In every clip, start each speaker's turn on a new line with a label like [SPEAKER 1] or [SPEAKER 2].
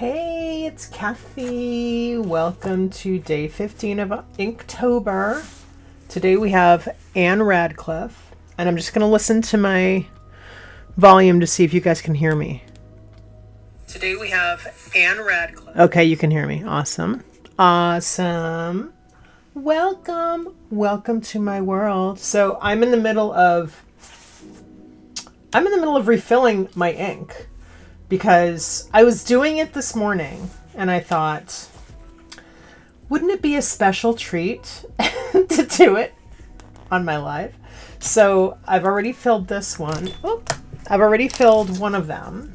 [SPEAKER 1] Hey, it's Kathy. Welcome to day 15 of Inktober. Today we have Ann Radcliffe, and I'm just going to listen to my volume to see if you guys can hear me. Today we have Ann Radcliffe. Okay, you can hear me. Awesome. Awesome. Welcome. Welcome to my world. So I'm in the middle of refilling my ink, because I was doing it this morning and I thought, wouldn't it be a special treat to do it on my live? So I've already filled this one. Oh, I've already filled one of them.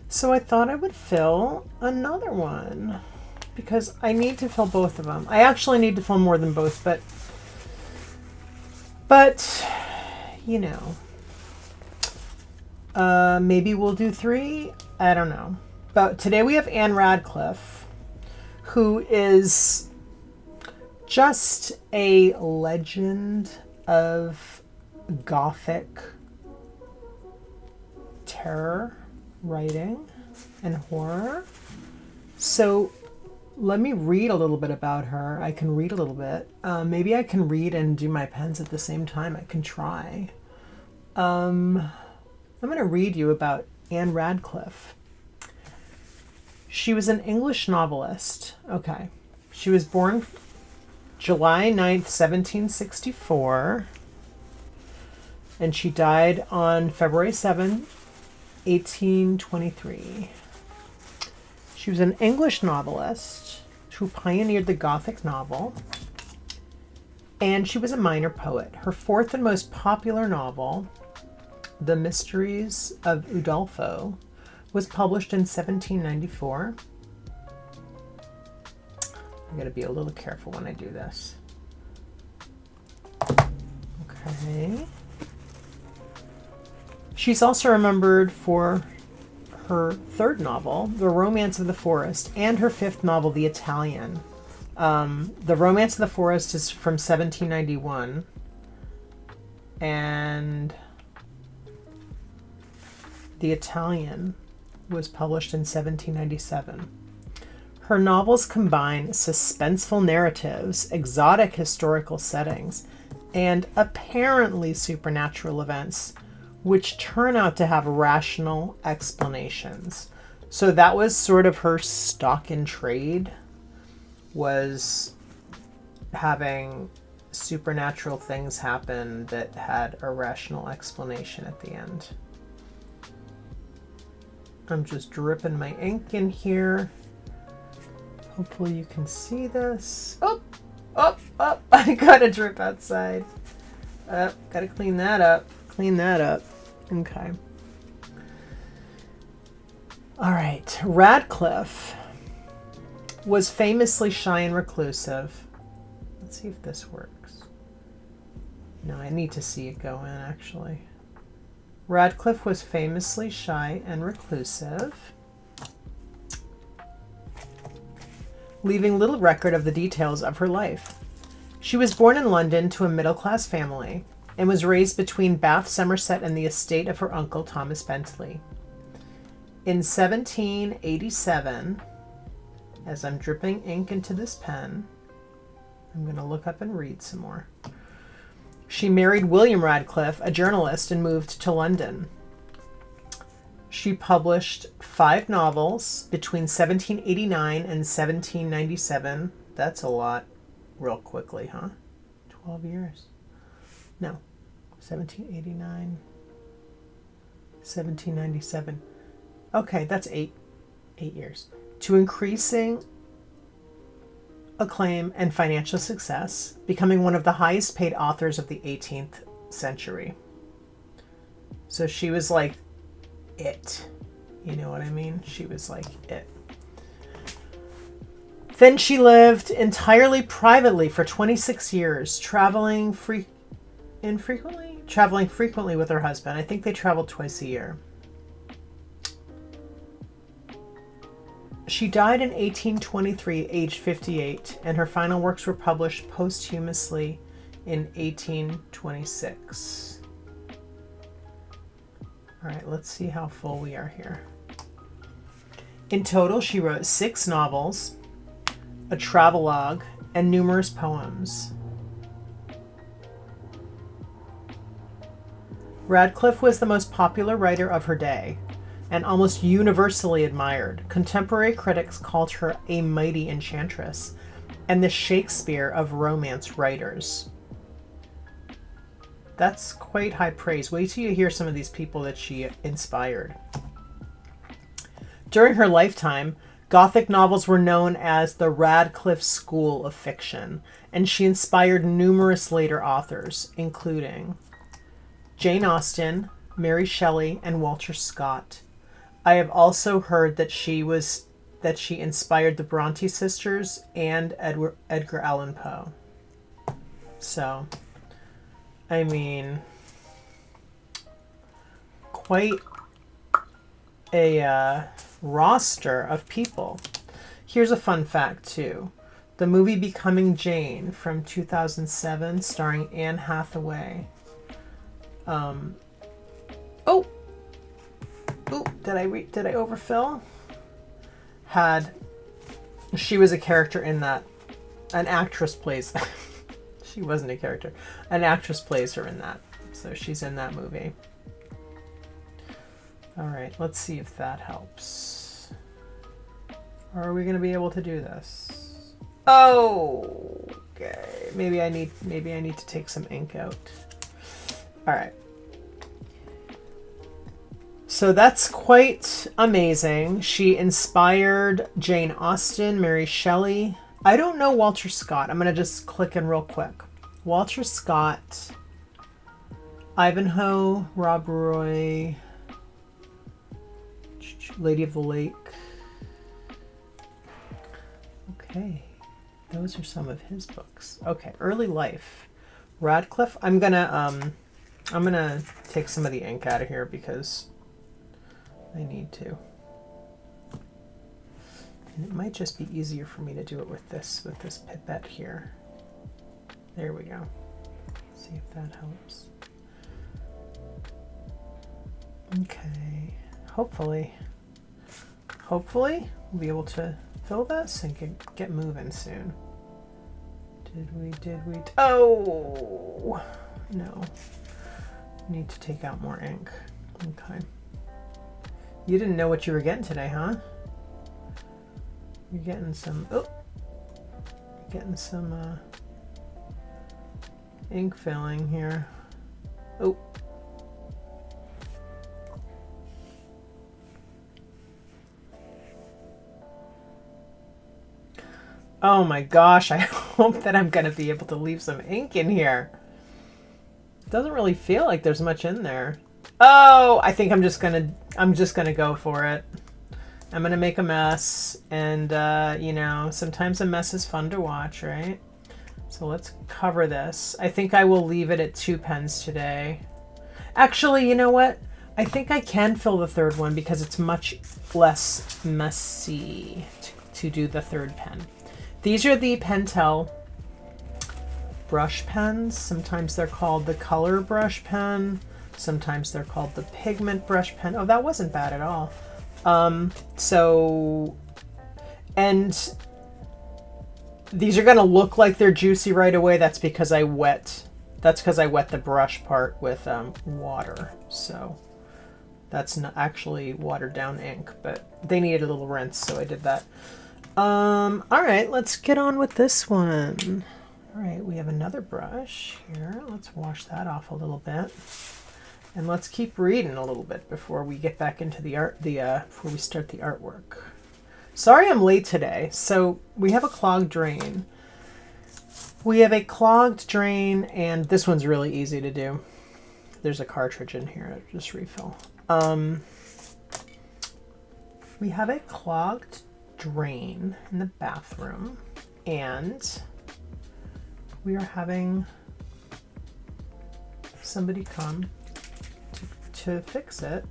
[SPEAKER 1] So I thought I would fill another one because I need to fill both of them. I actually need to fill more than both, but you know. Maybe we'll do 3. I don't know. But today we have Ann Radcliffe, who is just a legend of Gothic terror writing and horror. So let me read a little bit about her. I can read a little bit. Maybe I can read and do my pens at the same time. I can try. I'm going to read you about Ann Radcliffe. She was an English novelist. Okay. She was born July 9th, 1764, and she died on February 7th, 1823. She was an English novelist who pioneered the Gothic novel, and she was a minor poet. Her fourth and most popular novel, The Mysteries of Udolpho, was published in 1794. I gotta be a little careful when I do this. Okay. She's also remembered for her third novel, The Romance of the Forest, and her fifth novel, The Italian. The Romance of the Forest is from 1791, and The Italian was published in 1797. Her novels combine suspenseful narratives, exotic historical settings, and apparently supernatural events, which turn out to have rational explanations. So that was sort of her stock in trade, was having supernatural things happen that had a rational explanation at the end. I'm just dripping my ink in here. Hopefully you can see this. Oh, I got a drip outside. Gotta clean that up. Okay. All right. Radcliffe was famously shy and reclusive. Let's see if this works. No, I need to see it go in, actually. Radcliffe was famously shy and reclusive, leaving little record of the details of her life. She was born in London to a middle-class family and was raised between Bath, Somerset, and the estate of her uncle, Thomas Bentley. In 1787, as I'm dripping ink into this pen, I'm going to look up and read some more. She married William Radcliffe, a journalist, and moved to London. She published 5 novels between 1789 and 1797. That's a lot real quickly, huh? 12 years. No, 1789, 1797. Okay, that's 8 years. To increasing acclaim and financial success, becoming one of the highest paid authors of the 18th century. So she was like it. You know what I mean? She was like it. Then she lived entirely privately for 26 years, traveling frequently with her husband. I think they traveled twice a year. She died in 1823, aged 58, and her final works were published posthumously in 1826. All right, let's see how full we are here. In total, she wrote 6 novels, a travelogue, and numerous poems. Radcliffe was the most popular writer of her day and almost universally admired. Contemporary critics called her a mighty enchantress and the Shakespeare of romance writers. That's quite high praise. Wait till you hear some of these people that she inspired. During her lifetime, Gothic novels were known as the Radcliffe School of Fiction, and she inspired numerous later authors, including Jane Austen, Mary Shelley, and Walter Scott. I have also heard that she inspired the Bronte sisters and Edgar Allan Poe. So, I mean, quite a roster of people. Here's a fun fact too. The movie Becoming Jane from 2007, starring Anne Hathaway. Did I overfill? She was a character in that. An actress plays. She wasn't a character. An actress plays her in that. So she's in that movie. All right, let's see if that helps. Or are we going to be able to do this? Oh, okay. Maybe I need to take some ink out. All right. So that's quite amazing. She inspired Jane Austen, Mary Shelley. I don't know Walter Scott. I'm going to just click in real quick. Walter Scott, Ivanhoe, Rob Roy, Lady of the Lake. Okay. Those are some of his books. Okay. Early life. Radcliffe. I'm gonna take some of the ink out of here because I need to. And it might just be easier for me to do it with this pipette here. There we go. See if that helps. Okay. Hopefully we'll be able to fill this and get moving soon. Did we? Oh, no. Need to take out more ink. Okay. You didn't know what you were getting today, huh? You're getting some, ink filling here. Oh. Oh my gosh, I hope that I'm going to be able to leave some ink in here. It doesn't really feel like there's much in there. Oh, I think I'm just going to go for it. I'm going to make a mess, and you know, sometimes a mess is fun to watch, right? So let's cover this. I think I will leave it at 2 pens today. Actually, you know what? I think I can fill the third one because it's much less messy to do the third pen. These are the Pentel brush pens. Sometimes they're called the color brush pen. Sometimes they're called the pigment brush pen. Oh, that wasn't bad at all. And these are going to look like they're juicy right away. That's because I wet the brush part with water. So that's not actually watered down ink, but they needed a little rinse, so I did that. All right, let's get on with this one. All right, we have another brush here. Let's wash that off a little bit. And let's keep reading a little bit before we get back into the art, before we start the artwork. Sorry I'm late today. So we have a clogged drain. We have a clogged drain, and this one's really easy to do. There's a cartridge in here, just refill. We have a clogged drain in the bathroom, and we are having somebody come to fix it.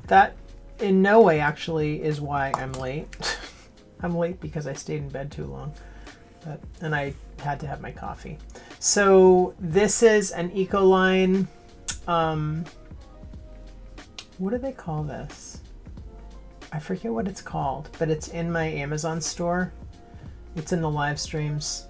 [SPEAKER 1] That in no way actually is why I'm late. I'm late because I stayed in bed too long, and I had to have my coffee. So this is an Ecoline, what do they call this? I forget what it's called, but it's in my Amazon store. It's in the live streams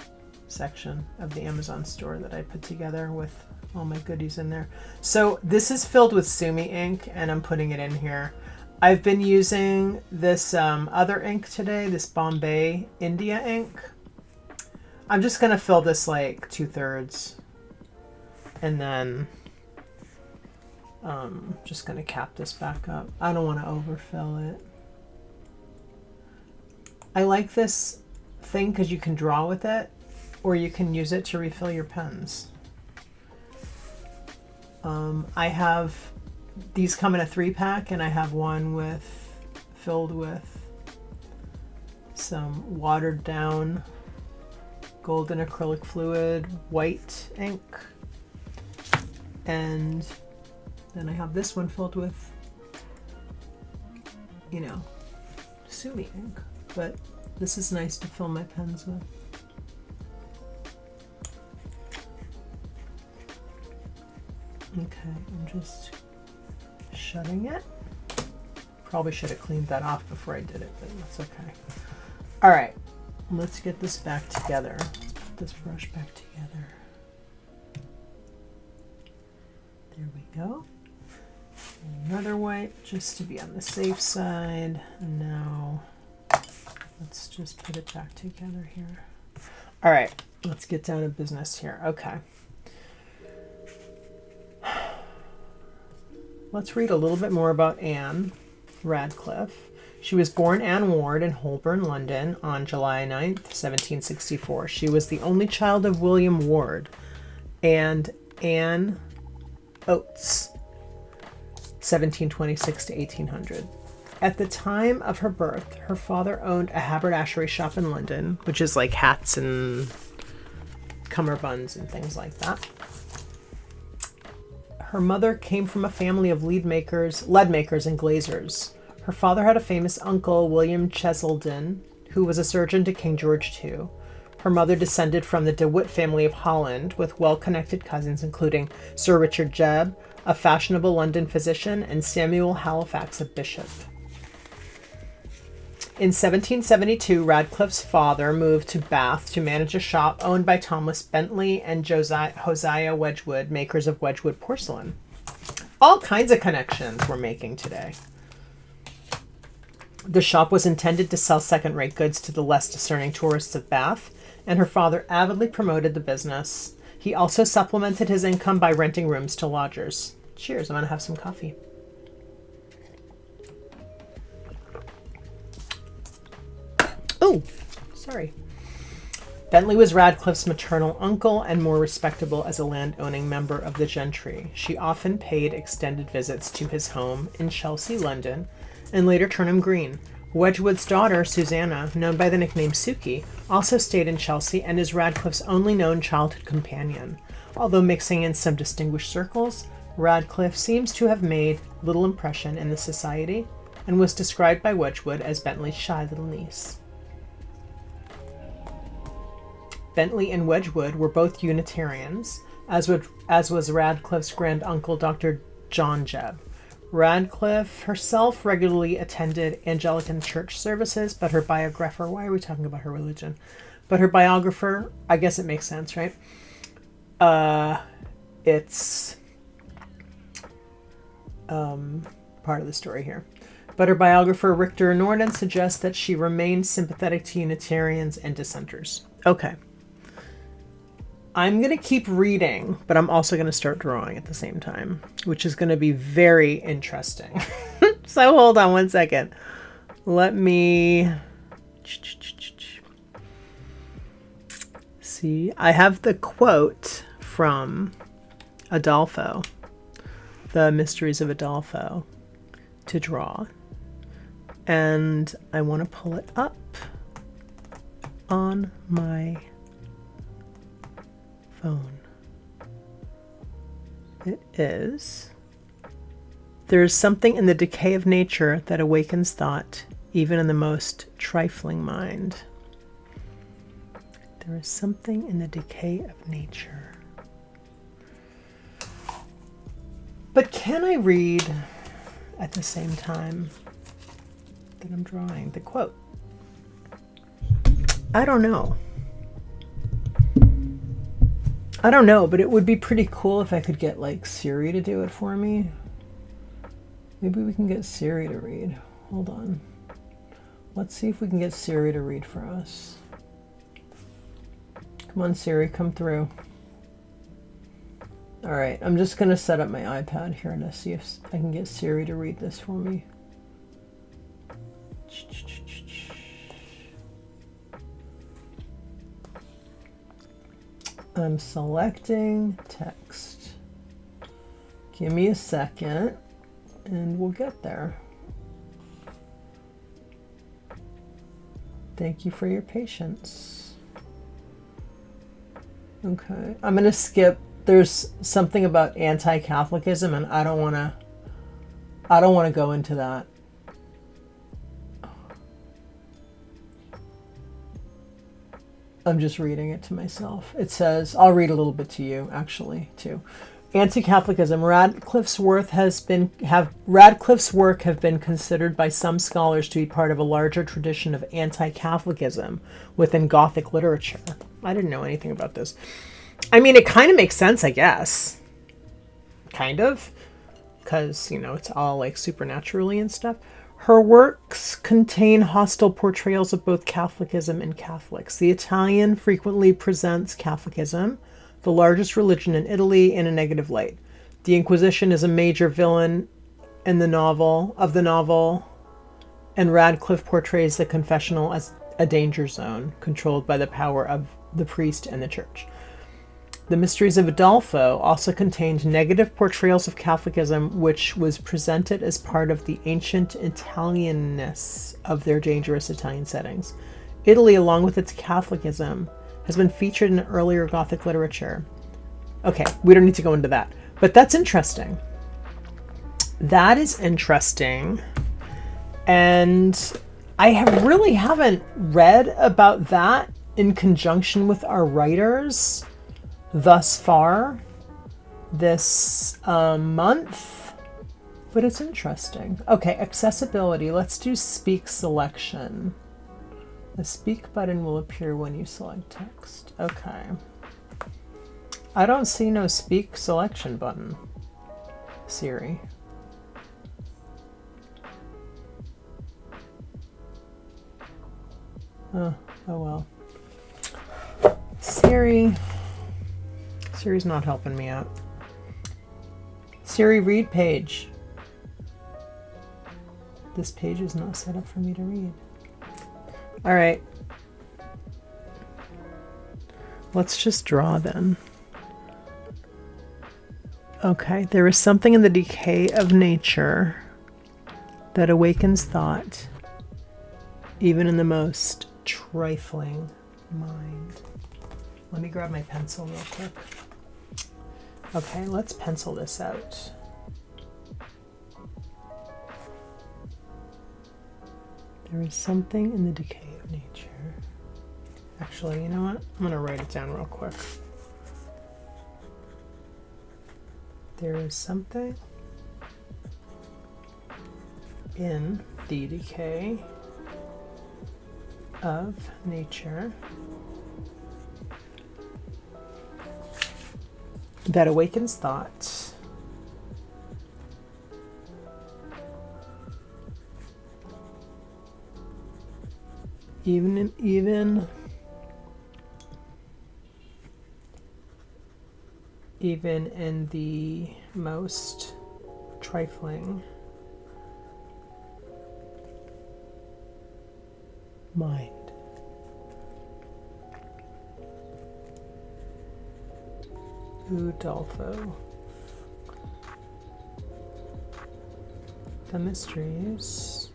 [SPEAKER 1] section of the Amazon store that I put together with all my goodies in there. So this is filled with Sumi ink, and I'm putting it in here. I've been using this other ink today, this Bombay India ink. I'm just going to fill this like 2/3, and then just going to cap this back up. I don't want to overfill it. I like this thing because you can draw with it, or you can use it to refill your pens. I have, these come in a 3-pack, and I have one filled with some watered down golden acrylic fluid white ink, and then I have this one filled with, you know, Sumi ink, but this is nice to fill my pens with. Okay, I'm just shutting it. Probably should have cleaned that off before I did it, but that's okay. All right, let's get this back together. Let's put this brush back together. There we go. Another wipe just to be on the safe side. And now let's just put it back together here. All right, let's get down to business here. Okay. Let's read a little bit more about Ann Radcliffe. She was born Anne Ward in Holborn, London on July 9th, 1764. She was the only child of William Ward and Anne Oates, 1726 to 1800. At the time of her birth, her father owned a haberdashery shop in London, which is like hats and cummerbunds and things like that. Her mother came from a family of lead makers and glaziers. Her father had a famous uncle, William Cheselden, who was a surgeon to King George II. Her mother descended from the De Witt family of Holland, with well-connected cousins including Sir Richard Jebb, a fashionable London physician, and Samuel Halifax, a bishop. In 1772, Radcliffe's father moved to Bath to manage a shop owned by Thomas Bentley and Hosea Wedgwood, makers of Wedgwood porcelain. All kinds of connections we're making today. The shop was intended to sell second-rate goods to the less discerning tourists of Bath, and her father avidly promoted the business. He also supplemented his income by renting rooms to lodgers. Cheers, I'm going to have some coffee. Oh, sorry. Bentley was Radcliffe's maternal uncle and more respectable as a land-owning member of the gentry. She often paid extended visits to his home in Chelsea, London, and later Turnham Green. Wedgwood's daughter, Susanna, known by the nickname Suki, also stayed in Chelsea and is Radcliffe's only known childhood companion. Although mixing in some distinguished circles, Radcliffe seems to have made little impression in the society and was described by Wedgwood as Bentley's shy little niece. Bentley and Wedgwood were both Unitarians, as was Radcliffe's grand uncle, Dr. John Jebb. Radcliffe herself regularly attended Anglican church services, but her biographer, why are we talking about her religion? But her biographer, I guess it makes sense, right? It's part of the story here. But her biographer, Richter Norden, suggests that she remained sympathetic to Unitarians and dissenters. Okay. I'm going to keep reading, but I'm also going to start drawing at the same time, which is going to be very interesting. So hold on one second. Let me see. I have the quote from Adolfo, The Mysteries of Adolfo, to draw. And I want to pull it up on my phone. It is, there is something in the decay of nature that awakens thought, even in the most trifling mind. There is something in the decay of nature. But can I read at the same time that I'm drawing? The quote. I don't know. I don't know, but it would be pretty cool if I could get like Siri to do it for me. Maybe we can get Siri to read. Hold on. Let's see if we can get Siri to read for us. Come on, Siri, come through. All right, I'm just going to set up my iPad here to see if I can get Siri to read this for me. I'm selecting text. Give me a second and we'll get there. Thank you for your patience. Okay, I'm gonna skip. There's something about anti-Catholicism and I don't wanna go into that. I'm just reading it to myself. It says, I'll read a little bit to you, actually, too. Anti-Catholicism. Radcliffe's work have been considered by some scholars to be part of a larger tradition of anti-Catholicism within Gothic literature. I didn't know anything about this. I mean, it kind of makes sense, I guess. Kind of. Because, you know, it's all like supernaturally and stuff. Her works contain hostile portrayals of both Catholicism and Catholics. The Italian frequently presents Catholicism, the largest religion in Italy, in a negative light. The Inquisition is a major villain in the novel, and Radcliffe portrays the confessional as a danger zone, controlled by the power of the priest and the church. The Mysteries of Udolpho also contained negative portrayals of Catholicism, which was presented as part of the ancient Italianness of their dangerous Italian settings. Italy, along with its Catholicism, has been featured in earlier Gothic literature. Okay, we don't need to go into that, but that's interesting. That is interesting. And I really haven't read about that in conjunction with our writers thus far this month, but it's interesting. Okay, accessibility. Let's do speak selection. The speak button will appear when you select text. Okay. I don't see no speak selection button. Siri. Oh well. Siri's not helping me out. Siri, read page. This page is not set up for me to read. All right. Let's just draw then. Okay, there is something in the decay of nature that awakens thought, even in the most trifling mind. Let me grab my pencil real quick. Okay, let's pencil this out. There is something in the decay of nature. Actually, you know what? I'm going to write it down real quick. There is something in the decay of nature that awakens thought, even in the most trifling mind. Udolpho. The Mysteries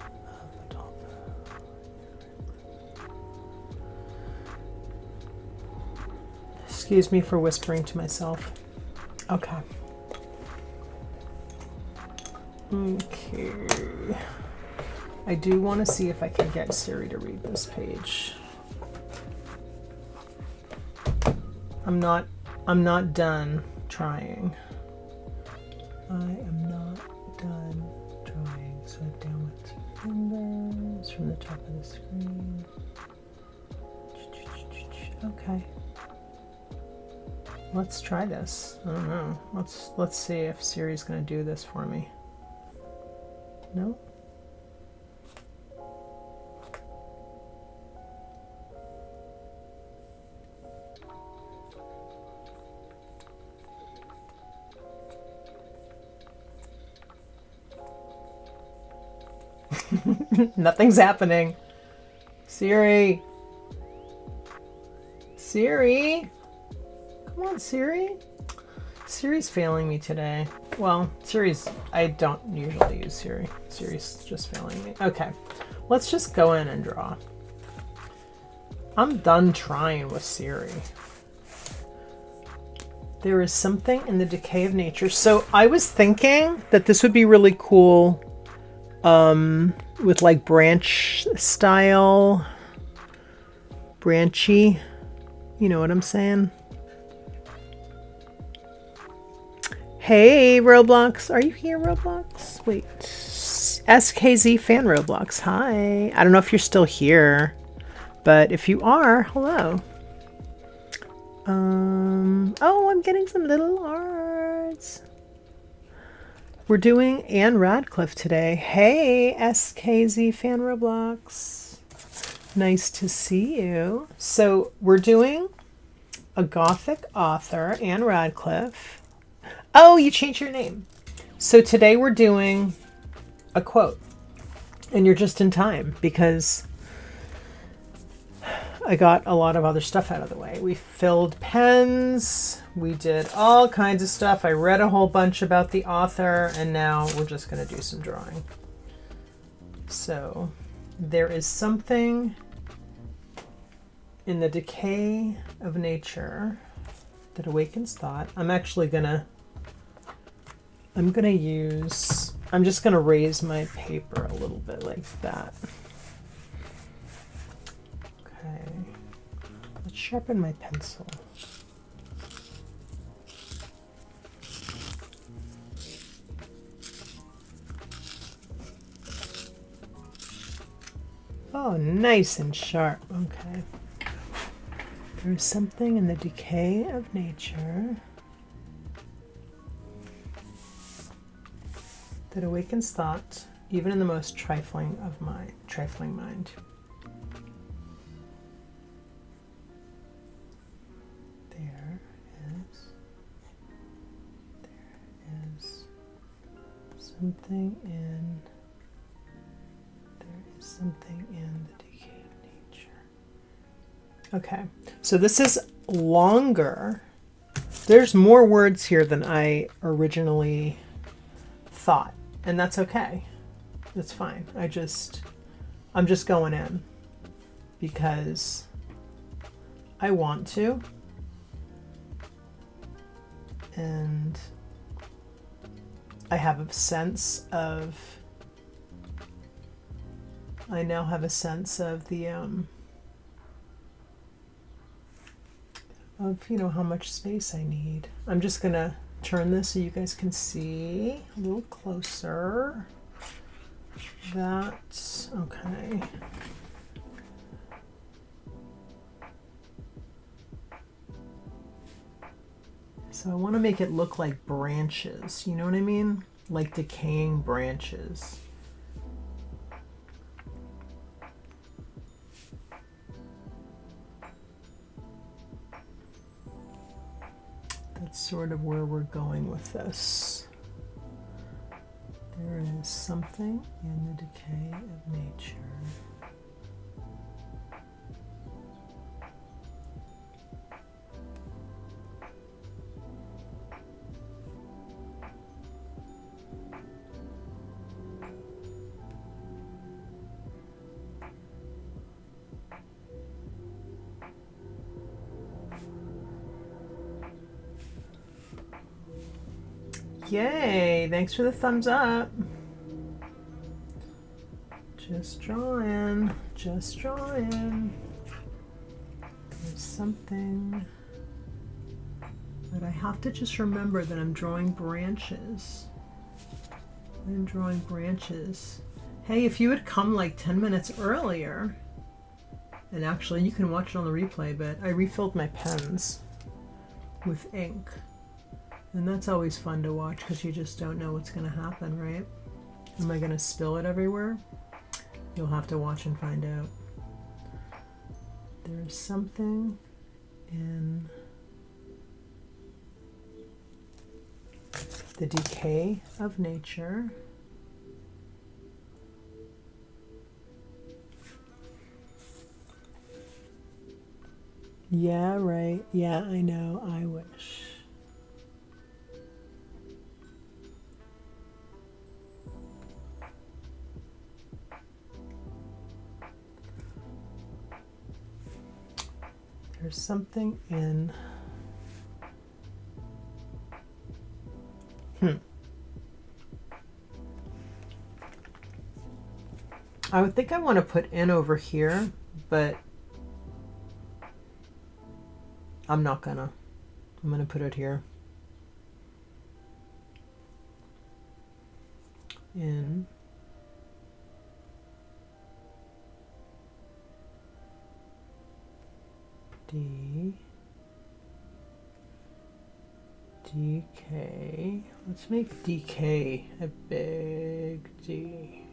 [SPEAKER 1] of Udolpho. Excuse me for whispering to myself. Okay. Okay. I do want to see if I can get Siri to read this page. I'm not done trying. I am not done trying, so I Numbers from the top of the screen. Okay. Let's try this. I don't know. Let's see if Siri's gonna do this for me. No? Nothing's happening. Siri. Siri. Come on, Siri. Siri's failing me today. Well, I don't usually use Siri. Siri's just failing me. Okay, let's just go in and draw. I'm done trying with Siri. There is something in the decay of nature. So I was thinking that this would be really cool with like branch style, branchy, you know what I'm saying? Hey, Roblox. Are you here, Roblox? Wait. SKZ fan Roblox. Hi. I don't know if you're still here, but if you are, hello. Oh, I'm getting some little arts. We're doing Ann Radcliffe today. Hey, SKZ fan Roblox. Nice to see you. So we're doing a Gothic author, Ann Radcliffe. Oh, you changed your name. So today we're doing a quote. And you're just in time because I got a lot of other stuff out of the way. We filled pens. We did all kinds of stuff. I read a whole bunch about the author, and now we're just going to do some drawing. So there is something in the decay of nature that awakens thought. I'm just going to raise my paper a little bit like that. Okay, let's sharpen my pencil. Oh, nice and sharp. Okay. There is something in the decay of nature that awakens thought, even in the most trifling mind. There is something in the decay of nature. Okay, so this is longer. There's more words here than I originally thought, and that's okay. That's fine. I'm just going in because I want to, and I now have a sense of the how much space I need. I'm just gonna turn this so you guys can see a little closer. That's okay. So I want to make it look like branches, you know what I mean? Like decaying branches. That's sort of where we're going with this. There is something in the decay of nature. Yay, thanks for the thumbs up. Just drawing. There's something that I have to just remember that I'm drawing branches. Hey, if you had come like 10 minutes earlier, and actually you can watch it on the replay, but I refilled my pens with ink. And that's always fun to watch because you just don't know what's going to happen, right? Am I going to spill it everywhere? You'll have to watch and find out. There's something in the decay of nature. Yeah, right. Yeah, I know. I wish. There's something in... I would think I want to put in over here, but I'm not gonna. I'm gonna put it here. In. D. DK. Let's make DK a big D.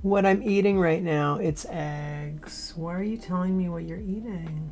[SPEAKER 1] What I'm eating right now, it's eggs. Why are you telling me what you're eating?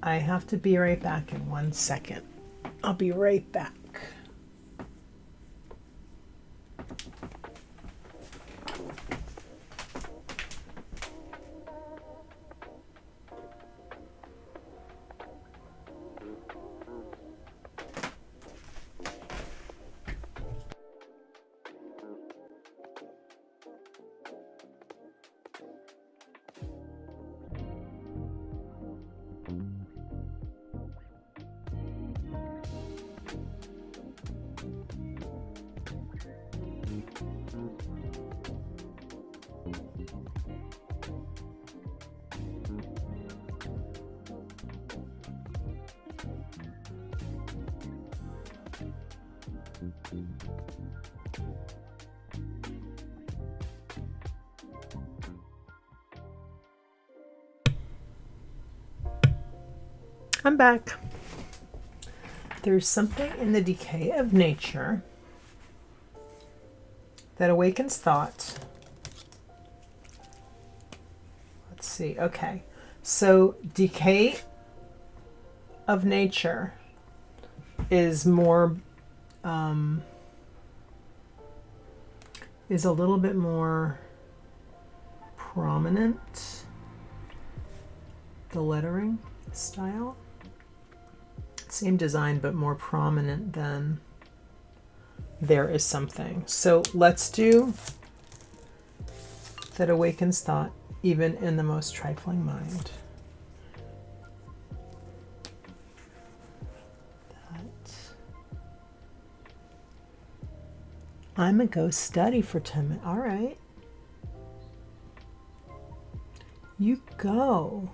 [SPEAKER 1] I have to be right back in 1 second. I'll be right back. I'm back. There's something in the decay of nature that awakens thought. Let's see. Okay. So decay of nature is more, is a little bit more prominent, the lettering style. Same design, but more prominent than there is something. So let's do that awakens thought even in the most trifling mind. I'm a go study for 10 minutes. All right. You go.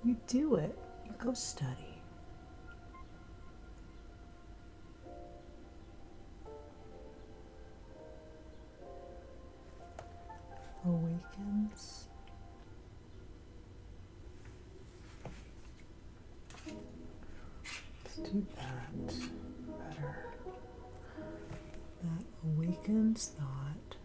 [SPEAKER 1] You do it. You go study. Awakens. Let's do that better. That awakens thought.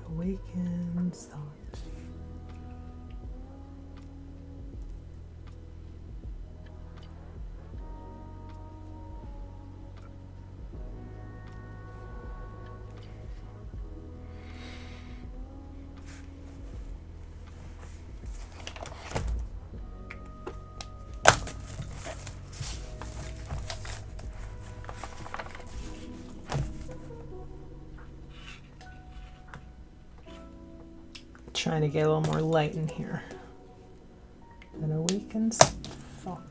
[SPEAKER 1] Awakens thought. Trying to get a little more light in here. That awakens thought.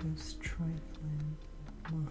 [SPEAKER 1] Those trifling lines.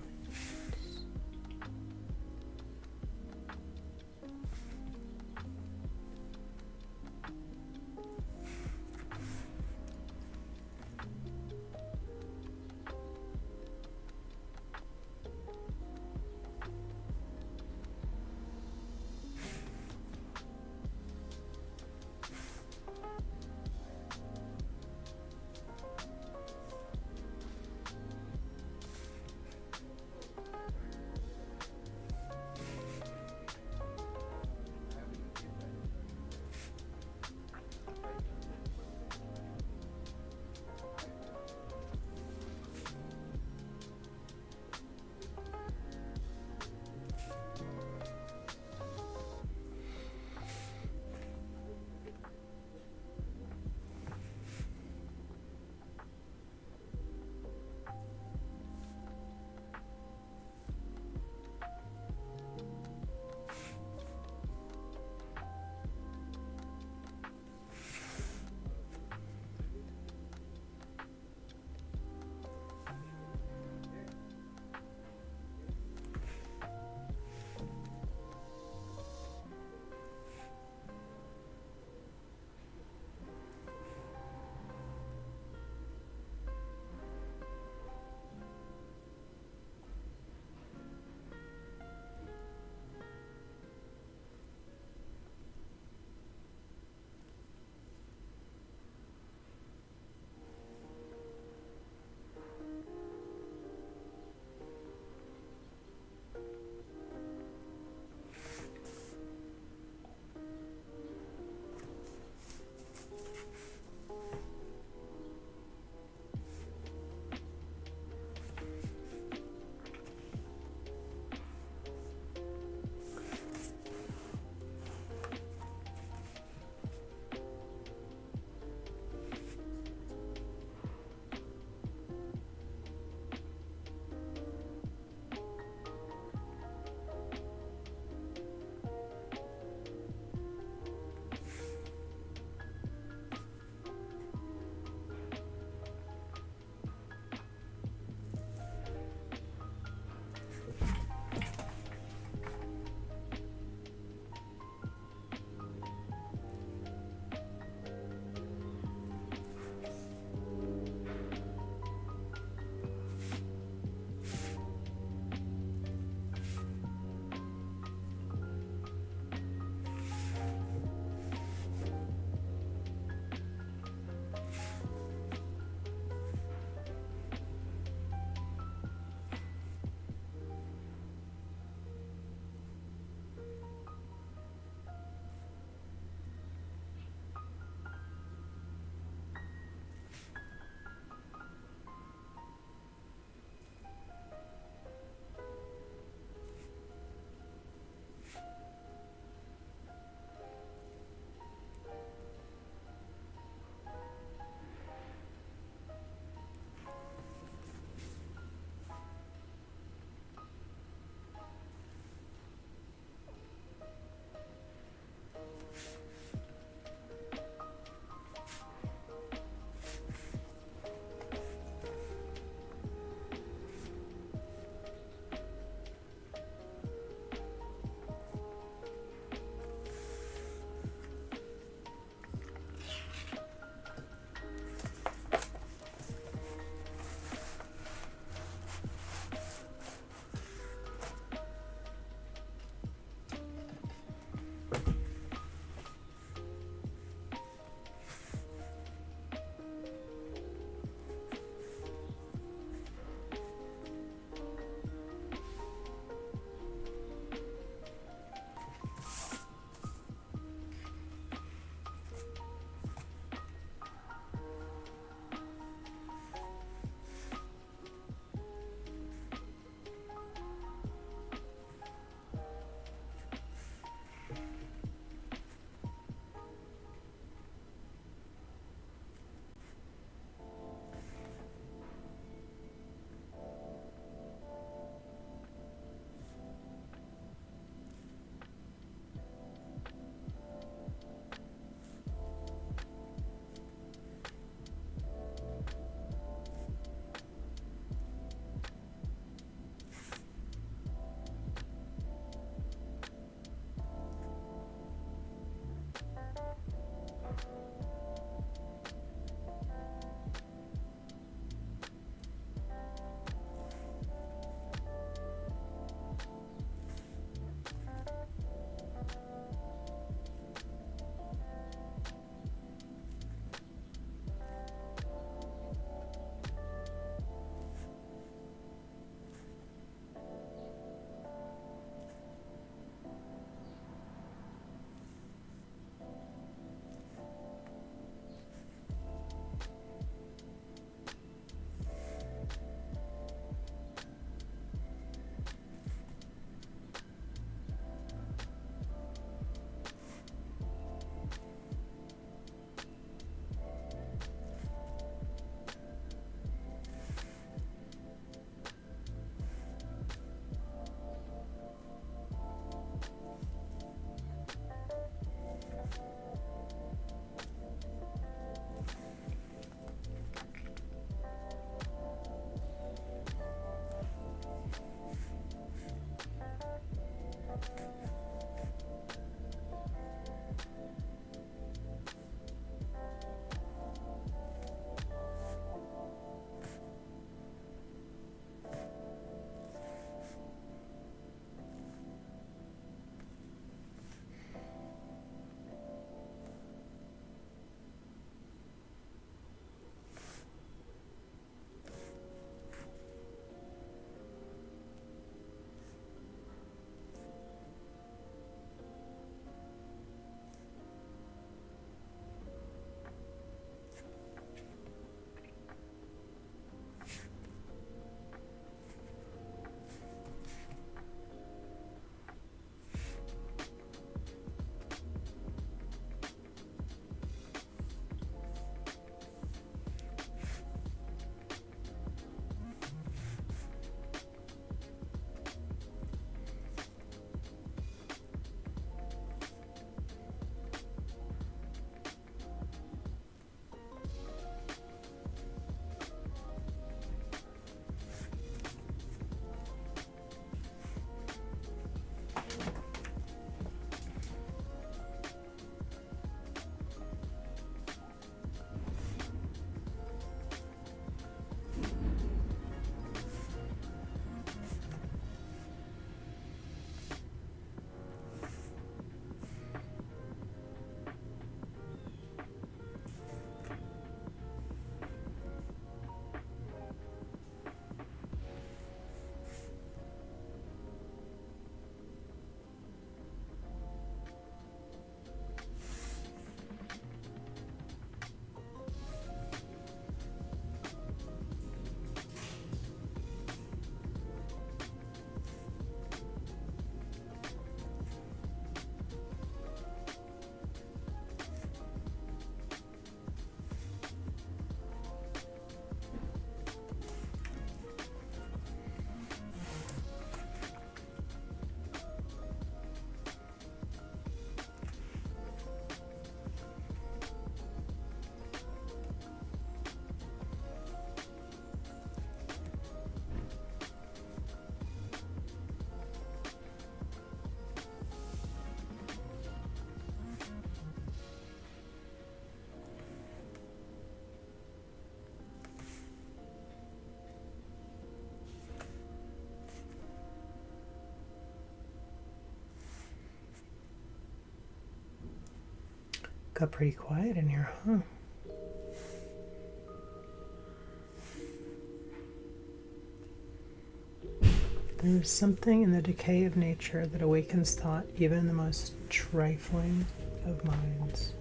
[SPEAKER 1] Got pretty quiet in here, huh? There is something in the decay of nature that awakens thought, even in the most trifling of minds.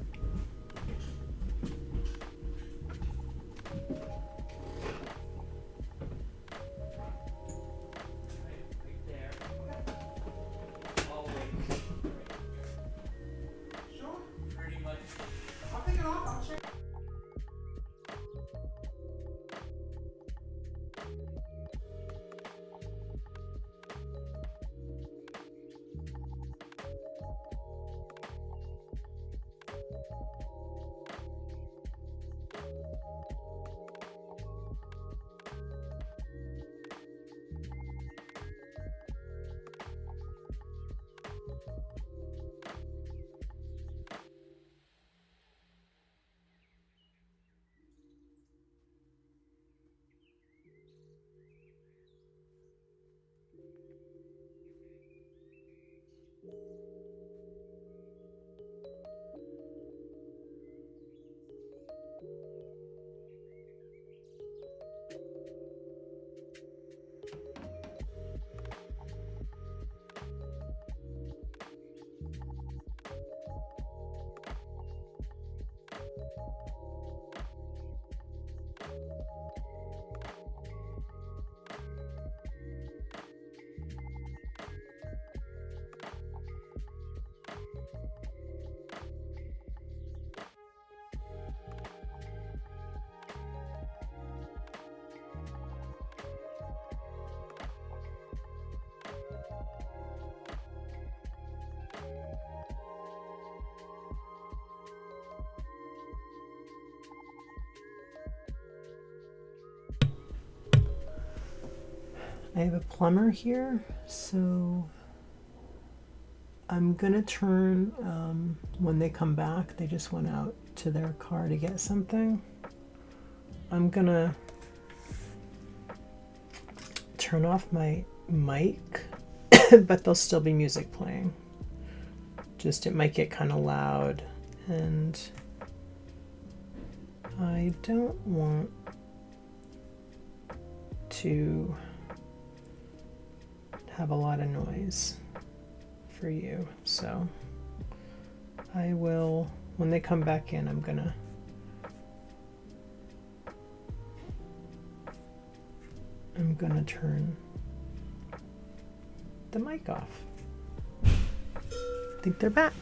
[SPEAKER 1] I have a plumber here, so I'm gonna turn, when they come back, they just went out to their car to get something. I'm gonna turn off my mic, but there'll still be music playing. Just it might get kind of loud, and I don't want to have a lot of noise for you, so I will, when they come back in, I'm gonna turn the mic off. I think they're back.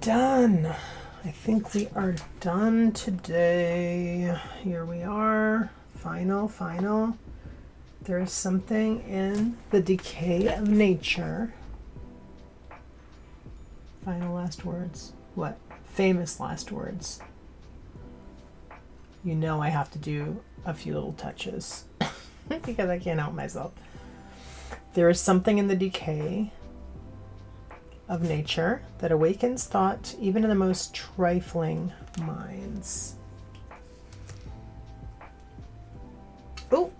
[SPEAKER 1] done. I think we are done today. Here we are. Final. There is something in the decay of nature. Final last words. What? Famous last words. You know I have to do a few little touches because I can't help myself. There is something in the decay of nature that awakens thought even in the most trifling minds. Oh!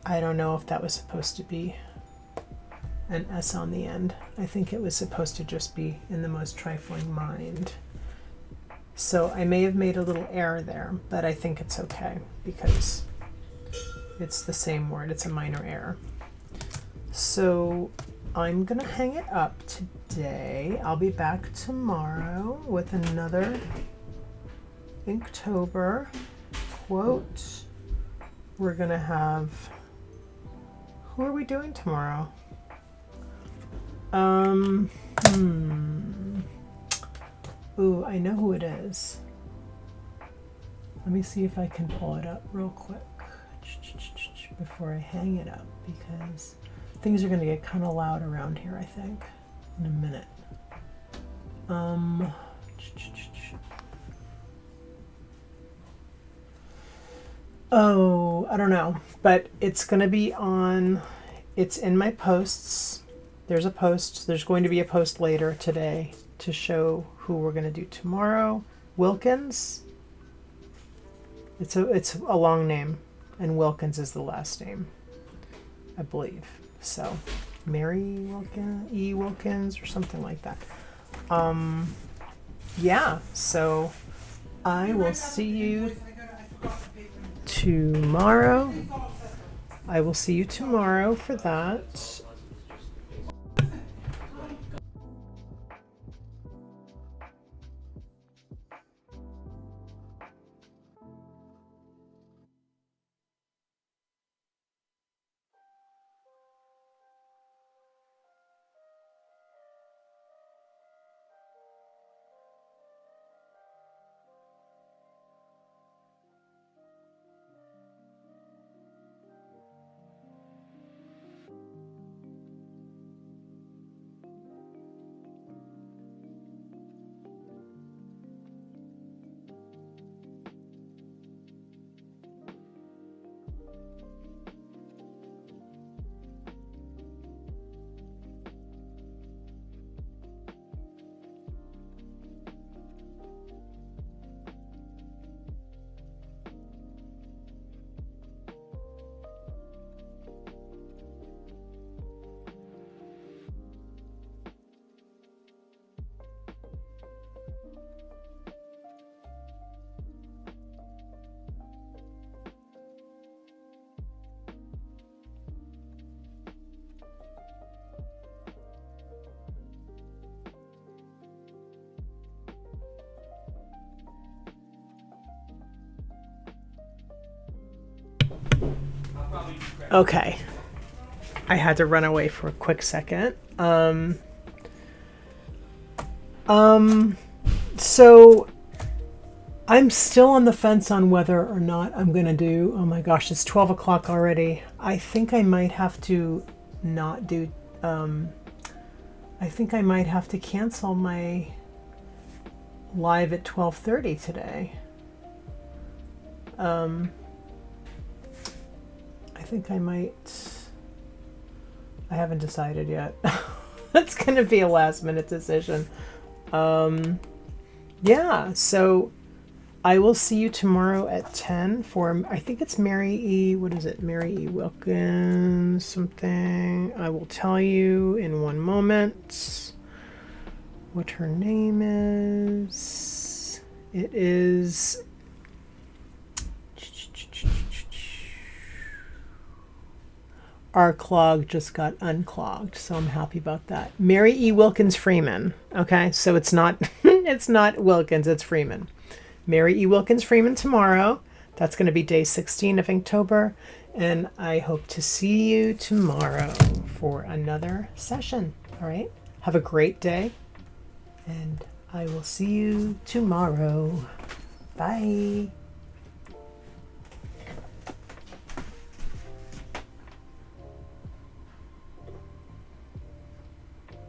[SPEAKER 1] I don't know if that was supposed to be an S on the end. I think it was supposed to just be in the most trifling mind. So I may have made a little error there, but I think it's okay because it's the same word. It's a minor error. So I'm gonna hang it up today. I'll be back tomorrow with another Inktober quote. We're gonna have, who are we doing tomorrow? Ooh, I know who it is. Let me see if I can pull it up real quick before I hang it up, because things are going to get kind of loud around here, I think, in a minute. Oh, I don't know, but it's going to be on, it's in my posts. There's a post. There's going to be a post later today to show who we're going to do tomorrow. Wilkins. It's a long name, and Wilkins is the last name, I believe. So, Mary Wilkins, E. Wilkins, or something like that. Yeah. So, I will see you tomorrow. I will see you tomorrow for that. Okay, I had to run away for a quick second. So I'm still on the fence on whether or not I'm gonna do, oh my gosh, it's 12 o'clock already. I think I might have to not do, I think I might have to cancel my live at 12:30 today. I think I might, I haven't decided yet. That's going to be a last minute decision. Yeah, so I will see you tomorrow at 10 for, I think it's Mary E. What is it? Mary E. Wilkins something. I will tell you in one moment what her name is. It is our clog just got unclogged, so I'm happy about that. Mary E. Wilkins Freeman. Okay, so it's not it's not Wilkins, it's Freeman. Mary E. Wilkins Freeman tomorrow. That's going to be day 16 of Inktober, and I hope to see you tomorrow for another session. All right. Have a great day, and I will see you tomorrow. Bye.